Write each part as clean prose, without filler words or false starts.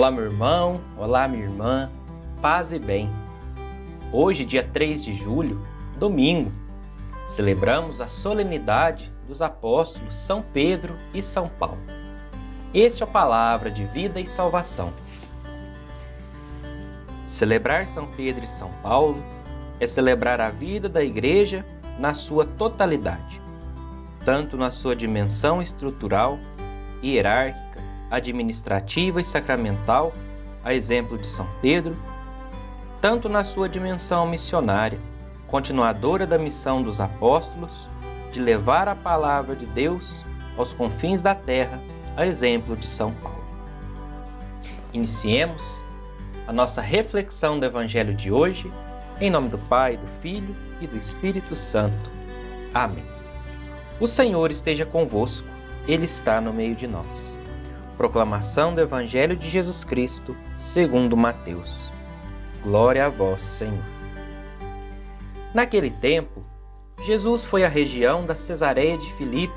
Olá, meu irmão, olá, minha irmã, paz e bem. Hoje, dia 3 de julho, domingo, celebramos a solenidade dos apóstolos São Pedro e São Paulo. Esta é a palavra de vida e salvação. Celebrar São Pedro e São Paulo é celebrar a vida da Igreja na sua totalidade, tanto na sua dimensão estrutural, hierárquica, administrativa e sacramental, a exemplo de São Pedro, tanto na sua dimensão missionária, continuadora da missão dos apóstolos, de levar a palavra de Deus aos confins da terra, a exemplo de São Paulo. Iniciemos a nossa reflexão do Evangelho de hoje, em nome do Pai, do Filho e do Espírito Santo. Amém. O Senhor esteja convosco, Ele está no meio de nós. Proclamação do Evangelho de Jesus Cristo, segundo Mateus. Glória a vós, Senhor. Naquele tempo, Jesus foi à região da Cesareia de Filipe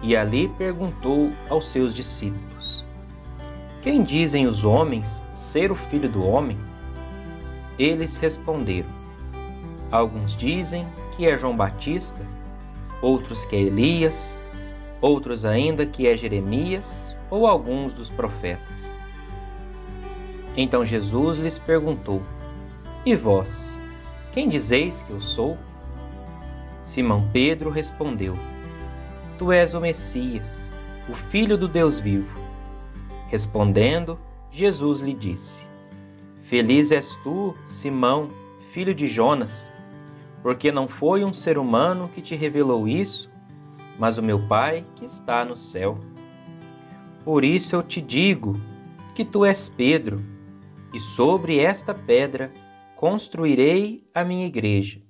e ali perguntou aos seus discípulos: Quem dizem os homens ser o Filho do Homem? Eles responderam: Alguns dizem que é João Batista, outros que é Elias, outros ainda que é Jeremias ou alguns dos profetas. Então Jesus lhes perguntou: E vós, quem dizeis que eu sou? Simão Pedro respondeu: Tu és o Messias, o Filho do Deus vivo. Respondendo, Jesus lhe disse: Feliz és tu, Simão, filho de Jonas, porque não foi um ser humano que te revelou isso, mas o meu Pai que está no céu. Por isso eu te digo que tu és Pedro, e sobre esta pedra construirei a minha igreja,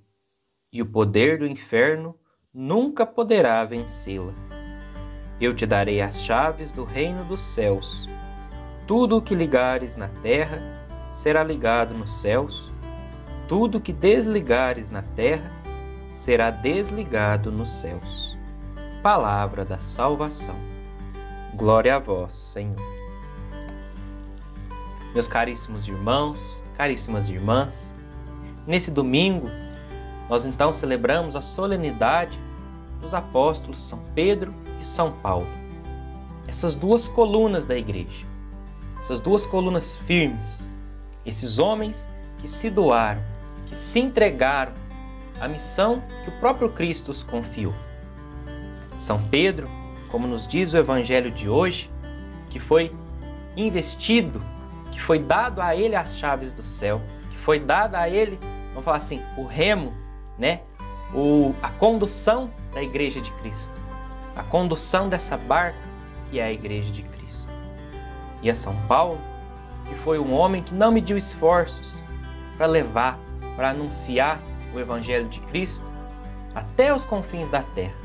e o poder do inferno nunca poderá vencê-la. Eu te darei as chaves do reino dos céus. Tudo o que ligares na terra será ligado nos céus, tudo o que desligares na terra será desligado nos céus. Palavra da salvação. Glória a vós, Senhor. Meus caríssimos irmãos, caríssimas irmãs, nesse domingo, nós então celebramos a solenidade dos apóstolos São Pedro e São Paulo. Essas duas colunas da igreja, essas duas colunas firmes, esses homens que se doaram, que se entregaram à missão que o próprio Cristo os confiou. São Pedro, como nos diz o Evangelho de hoje, que foi investido, que foi dado a ele as chaves do céu, que foi dado a ele, vamos falar assim, o remo, a condução da Igreja de Cristo, a condução dessa barca que é a Igreja de Cristo. E a São Paulo, que foi um homem que não mediu esforços para levar, para anunciar o Evangelho de Cristo até os confins da terra.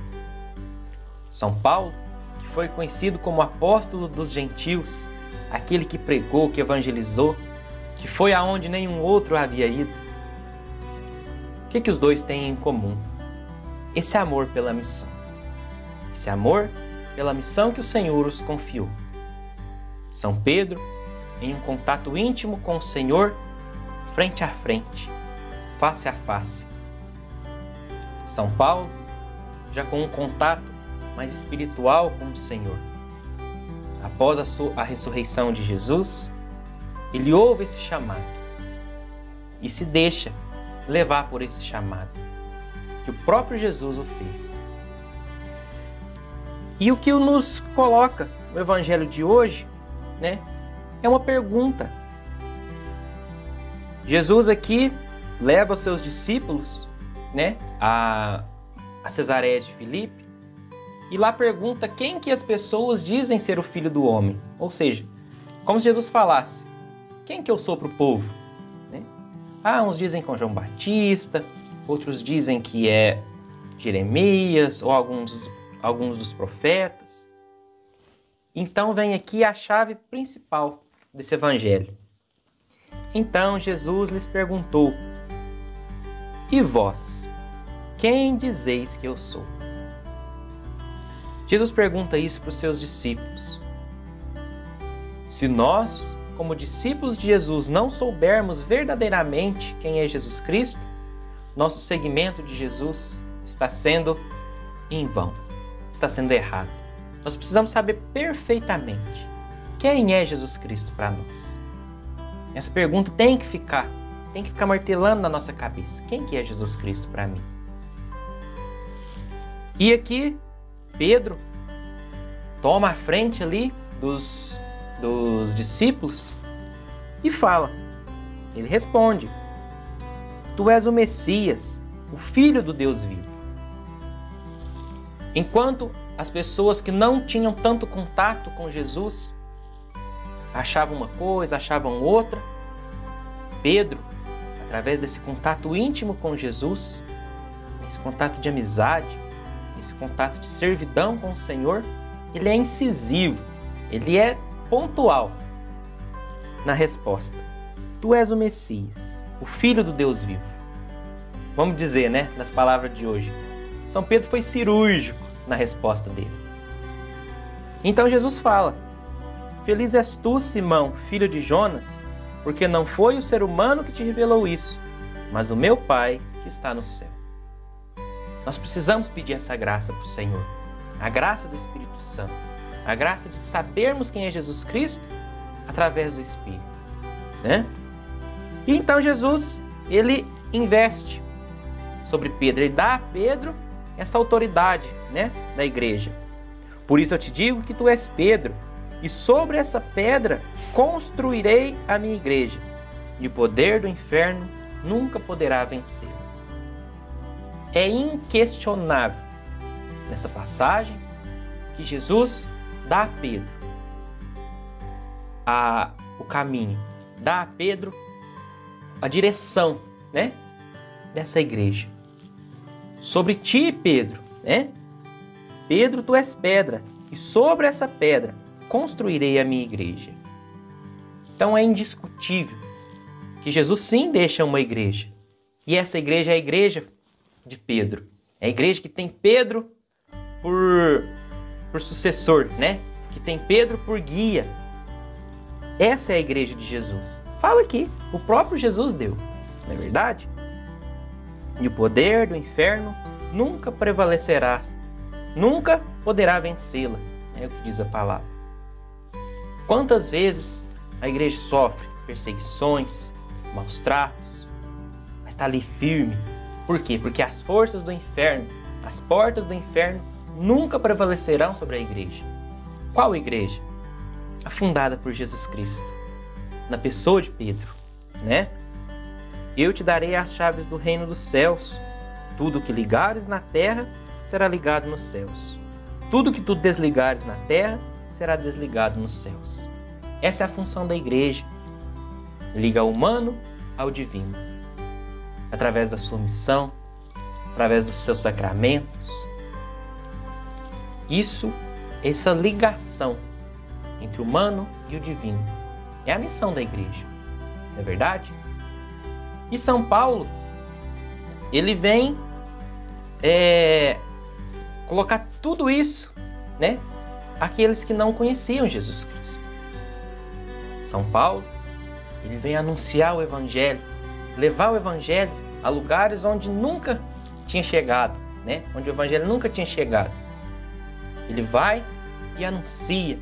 São Paulo, que foi conhecido como apóstolo dos gentios, aquele que pregou, que evangelizou, que foi aonde nenhum outro havia ido. O que os dois têm em comum? Esse amor pela missão. Esse amor pela missão que o Senhor os confiou. São Pedro, em um contato íntimo com o Senhor, frente a frente, face a face. São Paulo, já com um contato mais espiritual com o Senhor. Após a ressurreição de Jesus, ele ouve esse chamado e se deixa levar por esse chamado, que o próprio Jesus o fez. E o que nos coloca no Evangelho de hoje, é uma pergunta. Jesus aqui leva os seus discípulos, a Cesareia de Filipe, e lá pergunta quem que as pessoas dizem ser o Filho do Homem. Ou seja, como se Jesus falasse: quem que eu sou para o povo? Uns dizem que é João Batista, outros dizem que é Jeremias ou alguns dos profetas. Então vem aqui a chave principal desse evangelho. Então Jesus lhes perguntou: E vós, quem dizeis que eu sou? Jesus pergunta isso para os seus discípulos. Se nós como discípulos de Jesus, não soubermos verdadeiramente quem é Jesus Cristo, nosso seguimento de Jesus está sendo em vão, está sendo errado. Nós precisamos saber perfeitamente quem é Jesus Cristo para nós. Essa pergunta tem que ficar martelando na nossa cabeça. Quem que é Jesus Cristo para mim? E aqui, Pedro toma a frente ali dos discípulos e fala. Ele responde: Tu és o Messias, o Filho do Deus vivo. Enquanto as pessoas que não tinham tanto contato com Jesus achavam uma coisa, achavam outra, Pedro, através desse contato íntimo com Jesus, esse contato de amizade, esse contato de servidão com o Senhor, ele é incisivo, ele é pontual na resposta. Tu és o Messias, o Filho do Deus vivo. Vamos dizer, né, nas palavras de hoje, São Pedro foi cirúrgico na resposta dele. Então Jesus fala: Feliz és tu, Simão, filho de Jonas, porque não foi o ser humano que te revelou isso, mas o meu Pai que está no céu. Nós precisamos pedir essa graça para o Senhor, a graça do Espírito Santo, a graça de sabermos quem é Jesus Cristo através do Espírito, né? E então Jesus, ele investe sobre Pedro, ele dá a Pedro essa autoridade, né, da igreja. Por isso eu te digo que tu és Pedro, e sobre essa pedra construirei a minha igreja, e o poder do inferno nunca poderá vencê-la. É inquestionável nessa passagem que Jesus dá a Pedro o caminho, dá a Pedro a direção, né, dessa igreja. Sobre ti, Pedro, né? Pedro, tu és pedra, e sobre essa pedra construirei a minha igreja. Então é indiscutível que Jesus sim deixa uma igreja. E essa igreja é a igreja de Pedro. É a igreja que tem Pedro por sucessor, né? Que tem Pedro por guia. Essa é a igreja de Jesus. Fala aqui, o próprio Jesus deu, não é verdade? E o poder do inferno nunca prevalecerá, nunca poderá vencê-la, é o que diz a palavra. Quantas vezes a igreja sofre perseguições, maus tratos, mas está ali firme. Por quê? Porque as forças do inferno, as portas do inferno nunca prevalecerão sobre a igreja. Qual igreja? A fundada por Jesus Cristo, na pessoa de Pedro, né? Eu te darei as chaves do reino dos céus. Tudo que ligares na terra será ligado nos céus. Tudo que tu desligares na terra será desligado nos céus. Essa é a função da igreja. Liga o humano ao divino. Através da sua missão, através dos seus sacramentos. Essa ligação entre o humano e o divino é a missão da igreja. Não é verdade? E São Paulo, ele vem colocar tudo isso, né, àqueles que não conheciam Jesus Cristo. São Paulo, ele vem anunciar o Evangelho, levar o Evangelho a lugares onde nunca tinha chegado, né, onde o Evangelho nunca tinha chegado. Ele vai e anuncia,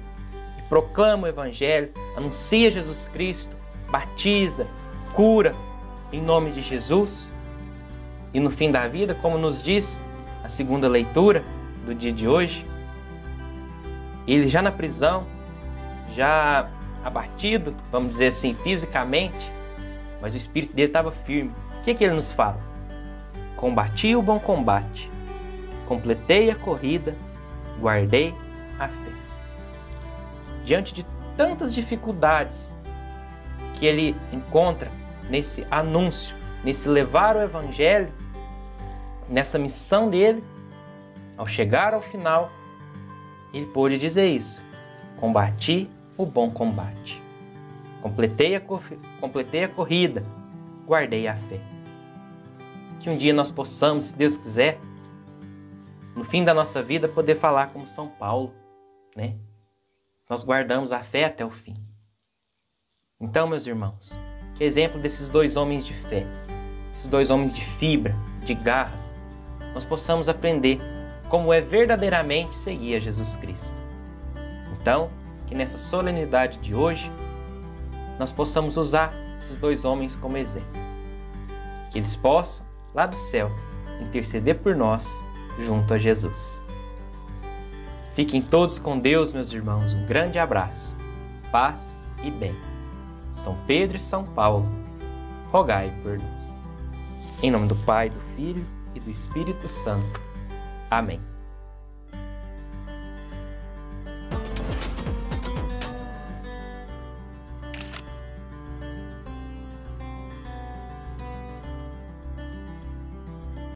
e proclama o Evangelho, anuncia Jesus Cristo, batiza, cura, em nome de Jesus. E no fim da vida, como nos diz a segunda leitura do dia de hoje, ele já na prisão, já abatido, vamos dizer assim, fisicamente, mas o espírito dele estava firme. O que ele nos fala? Combati o bom combate, completei a corrida, guardei a fé. Diante de tantas dificuldades que ele encontra nesse anúncio, nesse levar o Evangelho, nessa missão dele, ao chegar ao final, ele pôde dizer isso: combati o bom combate, completei a corrida, guardei a fé. Que um dia nós possamos, se Deus quiser, no fim da nossa vida, poder falar como São Paulo, né? Nós guardamos a fé até o fim. Então, meus irmãos, que exemplo desses dois homens de fé, esses dois homens de fibra, de garra, nós possamos aprender como é verdadeiramente seguir a Jesus Cristo. Então, que nessa solenidade de hoje, nós possamos usar esses dois homens como exemplo. Que eles possam, lá do céu, interceder por nós junto a Jesus. Fiquem todos com Deus, meus irmãos. Um grande abraço, paz e bem. São Pedro e São Paulo, rogai por nós. Em nome do Pai, do Filho e do Espírito Santo. Amém.